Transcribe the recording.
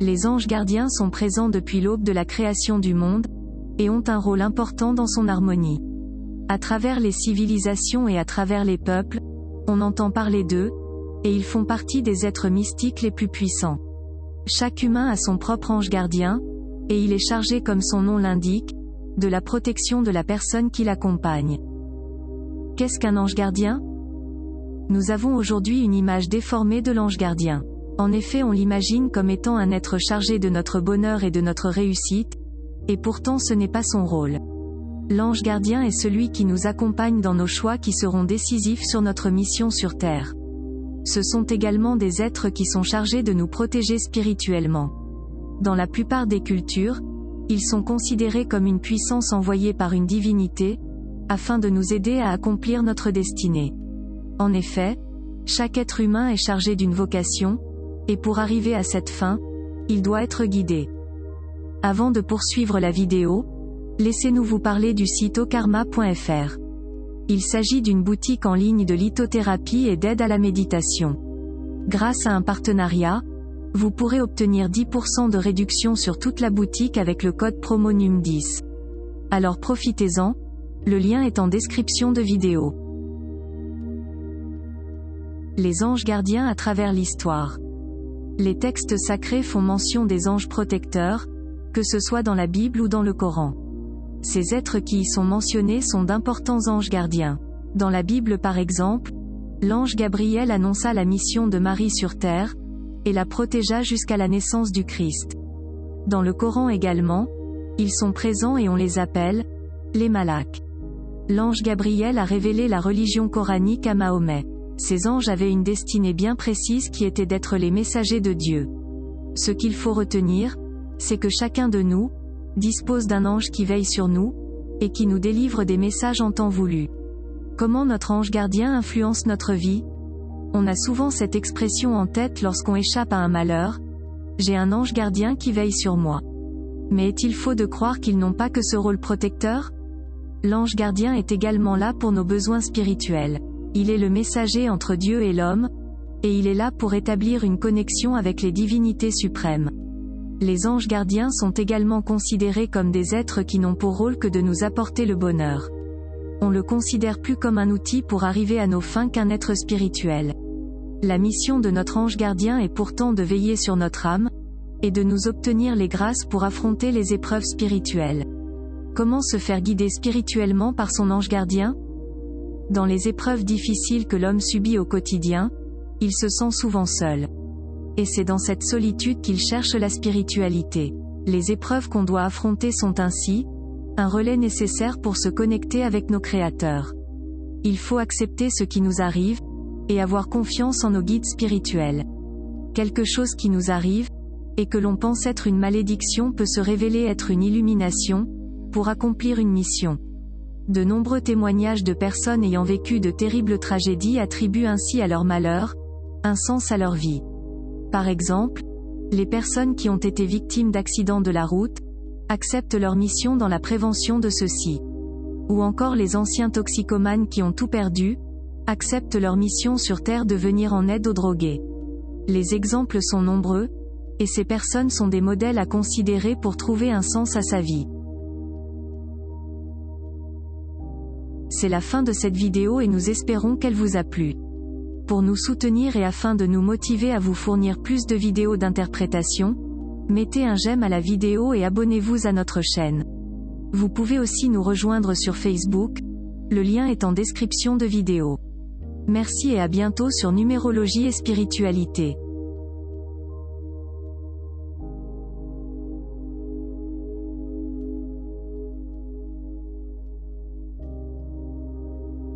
Les anges gardiens sont présents depuis l'aube de la création du monde, et ont un rôle important dans son harmonie. À travers les civilisations et à travers les peuples, on entend parler d'eux, et ils font partie des êtres mystiques les plus puissants. Chaque humain a son propre ange gardien, et il est chargé, comme son nom l'indique, de la protection de la personne qui l'accompagne. Qu'est-ce qu'un ange gardien ? Nous avons aujourd'hui une image déformée de l'ange gardien. En effet, on l'imagine comme étant un être chargé de notre bonheur et de notre réussite, et pourtant ce n'est pas son rôle. L'ange gardien est celui qui nous accompagne dans nos choix qui seront décisifs sur notre mission sur Terre. Ce sont également des êtres qui sont chargés de nous protéger spirituellement. Dans la plupart des cultures, ils sont considérés comme une puissance envoyée par une divinité, afin de nous aider à accomplir notre destinée. En effet, chaque être humain est chargé d'une vocation, et pour arriver à cette fin, il doit être guidé. Avant de poursuivre la vidéo, laissez-nous vous parler du site okarma.fr. Il s'agit d'une boutique en ligne de lithothérapie et d'aide à la méditation. Grâce à un partenariat, vous pourrez obtenir 10% de réduction sur toute la boutique avec le code promo NUM10. Alors profitez-en, le lien est en description de vidéo. Les anges gardiens à travers l'histoire. Les textes sacrés font mention des anges protecteurs, que ce soit dans la Bible ou dans le Coran. Ces êtres qui y sont mentionnés sont d'importants anges gardiens. Dans la Bible par exemple, l'ange Gabriel annonça la mission de Marie sur terre, et la protégea jusqu'à la naissance du Christ. Dans le Coran également, ils sont présents et on les appelle les malaks. L'ange Gabriel a révélé la religion coranique à Mahomet. Ces anges avaient une destinée bien précise qui était d'être les messagers de Dieu. Ce qu'il faut retenir, c'est que chacun de nous dispose d'un ange qui veille sur nous, et qui nous délivre des messages en temps voulu. Comment notre ange gardien influence notre vie ? On a souvent cette expression en tête lorsqu'on échappe à un malheur, « J'ai un ange gardien qui veille sur moi ». Mais est-il faux de croire qu'ils n'ont pas que ce rôle protecteur ? L'ange gardien est également là pour nos besoins spirituels. Il est le messager entre Dieu et l'homme, et il est là pour établir une connexion avec les divinités suprêmes. Les anges gardiens sont également considérés comme des êtres qui n'ont pour rôle que de nous apporter le bonheur. On le considère plus comme un outil pour arriver à nos fins qu'un être spirituel. La mission de notre ange gardien est pourtant de veiller sur notre âme, et de nous obtenir les grâces pour affronter les épreuves spirituelles. Comment se faire guider spirituellement par son ange gardien ? Dans les épreuves difficiles que l'homme subit au quotidien, il se sent souvent seul. Et c'est dans cette solitude qu'il cherche la spiritualité. Les épreuves qu'on doit affronter sont ainsi un relais nécessaire pour se connecter avec nos créateurs. Il faut accepter ce qui nous arrive, et avoir confiance en nos guides spirituels. Quelque chose qui nous arrive, et que l'on pense être une malédiction peut se révéler être une illumination, pour accomplir une mission. De nombreux témoignages de personnes ayant vécu de terribles tragédies attribuent ainsi à leur malheur un sens à leur vie. Par exemple, les personnes qui ont été victimes d'accidents de la route acceptent leur mission dans la prévention de ceux-ci. Ou encore les anciens toxicomanes qui ont tout perdu acceptent leur mission sur Terre de venir en aide aux drogués. Les exemples sont nombreux, et ces personnes sont des modèles à considérer pour trouver un sens à sa vie. C'est la fin de cette vidéo et nous espérons qu'elle vous a plu. Pour nous soutenir et afin de nous motiver à vous fournir plus de vidéos d'interprétation, mettez un j'aime à la vidéo et abonnez-vous à notre chaîne. Vous pouvez aussi nous rejoindre sur Facebook, le lien est en description de vidéo. Merci et à bientôt sur Numérologie et Spiritualité.